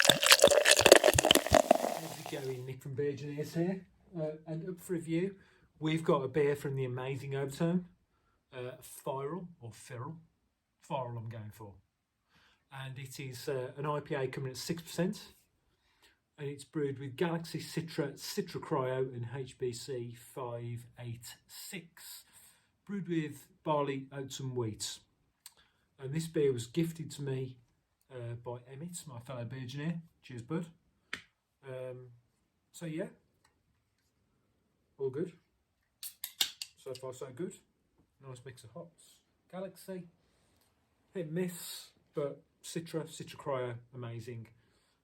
How's it going? Nick from Beer-Gineers here, and up for review, we've got a beer from the amazing Overtone, Firal or Firal. Firal I'm going for, and it is an IPA coming at 6%, and it's brewed with Galaxy Citra, Citra Cryo, and HBC 586, brewed with barley, oats, and wheat. And this beer was gifted to me by Emmett, my fellow Beer-Gineer. Cheers, bud. So yeah, all good. So far so good. Nice mix of hops. Galaxy, hit and miss, but Citra Cryo, amazing.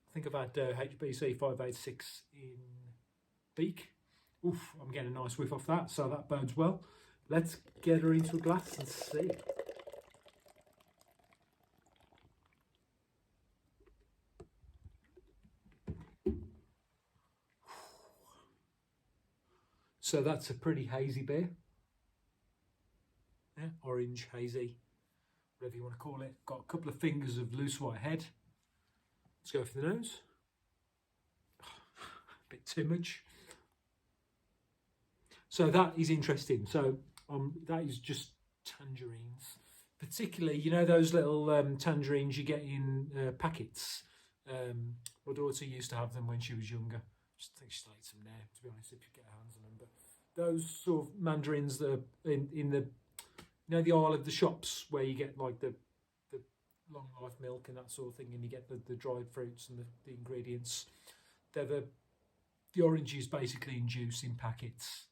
I think I've had HBC 586 in beak. Oof, I'm getting a nice whiff off that, so that bodes well. Let's get her into a glass and see. So that's a pretty hazy beer. Yeah, orange, hazy, whatever you want to call it. Got a couple of fingers of loose white head. Let's go for the nose. A bit too much. So that is interesting. So that is just tangerines. Particularly, you know those little tangerines you get in packets? My daughter used to have them when she was younger. I think she still eats them now, to be honest, if you get her hands on them. But those sort of mandarins that are in the, you know, the aisle of the shops where you get like the long life milk and that sort of thing, and you get the dried fruits and the ingredients. They're the oranges basically in juice in packets,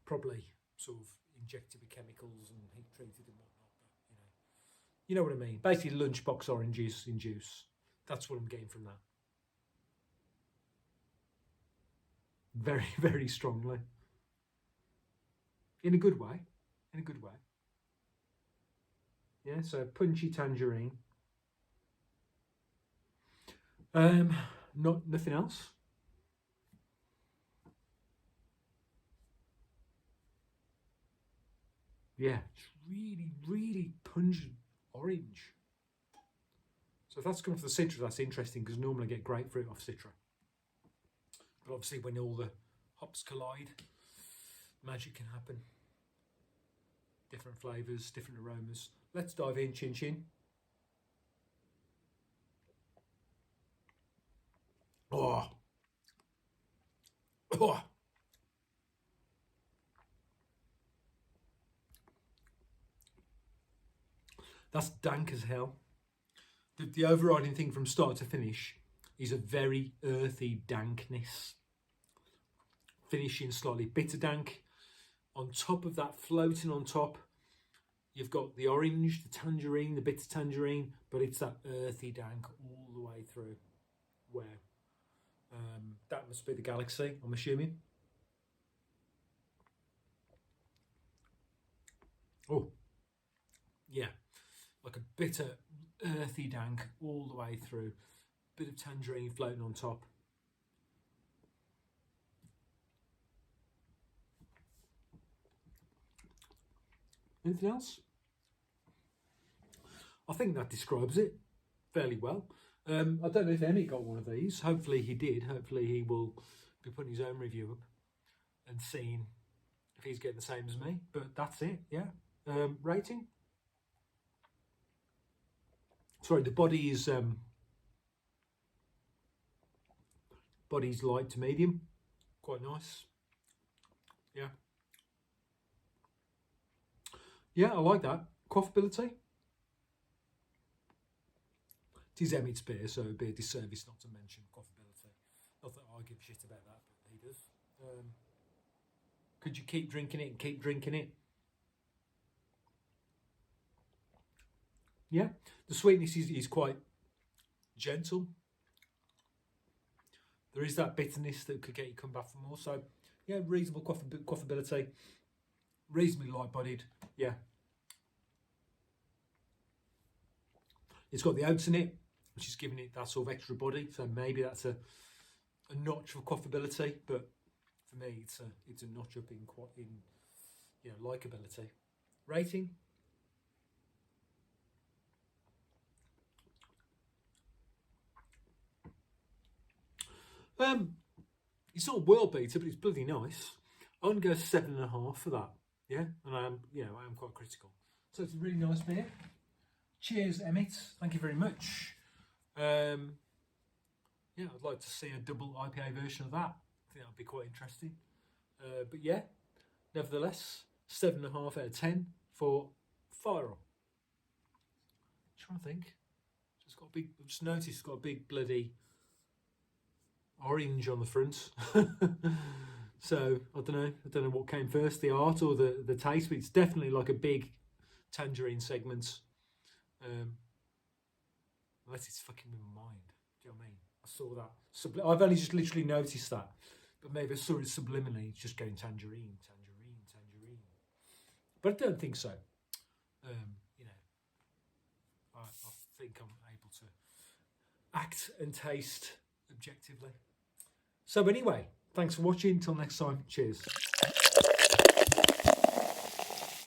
probably sort of injected with chemicals and heat treated and whatnot. But you know what I mean. Basically, lunchbox oranges in juice. That's what I'm getting from that. Very, very strongly. In a good way. In a good way. Yeah, so punchy tangerine. Nothing else. Yeah, it's really, really pungent orange. So if that's coming from the Citra, that's interesting, because normally I get grapefruit off Citra. But obviously when all the hops collide, magic can happen. Different flavours, different aromas. Let's dive in, chin chin. Oh. Oh. That's dank as hell. The overriding thing from start to finish is a very earthy dankness. Finishing slightly bitter dank. On top of that, floating on top, you've got the orange, the tangerine, the bitter tangerine, but it's that earthy dank all the way through. Wow. That must be the Galaxy, I'm assuming. Oh, yeah. Like a bitter, earthy dank all the way through. Bit of tangerine floating on top. Anything else? I think that describes it fairly well. I don't know if Emmett got one of these. Hopefully he did. Hopefully he will be putting his own review up and seeing if he's getting the same as me. But that's it, yeah. Rating? Sorry, the body is body's light to medium. Quite nice. Yeah. Yeah, I like that. Quaffability? It is Emmett's beer, so it'd be a disservice not to mention quaffability. Not that I give a shit about that, but he does. Could you keep drinking it and keep drinking it? Yeah, the sweetness is quite gentle. There is that bitterness that could get you come back for more. So, yeah, reasonable quaffability. Reasonably light-bodied, yeah. It's got the oats in it, which is giving it that sort of extra body. So maybe that's a notch for quaffability, but for me, it's a notch up in likability. Rating? It's not a world beater, but it's bloody nice. I'm going to go 7.5 for that. Yeah, and I am quite critical. So it's a really nice beer. Cheers, Emmett. Thank you very much. Yeah, I'd like to see a double IPA version of that. I think that would be quite interesting. But yeah, nevertheless, 7.5 out of 10 for Firal. Trying to think. I've just noticed it's got a big bloody orange on the front. So I don't know what came first, the art or the taste, but it's definitely like a big tangerine segment. Unless it's fucking with my mind. Do you know what I mean? I saw that. I've only just literally noticed that, but maybe I saw it subliminally. It's just going tangerine. But I don't think so. I think I'm able to act and taste objectively. So anyway, thanks for watching. Until next time, cheers.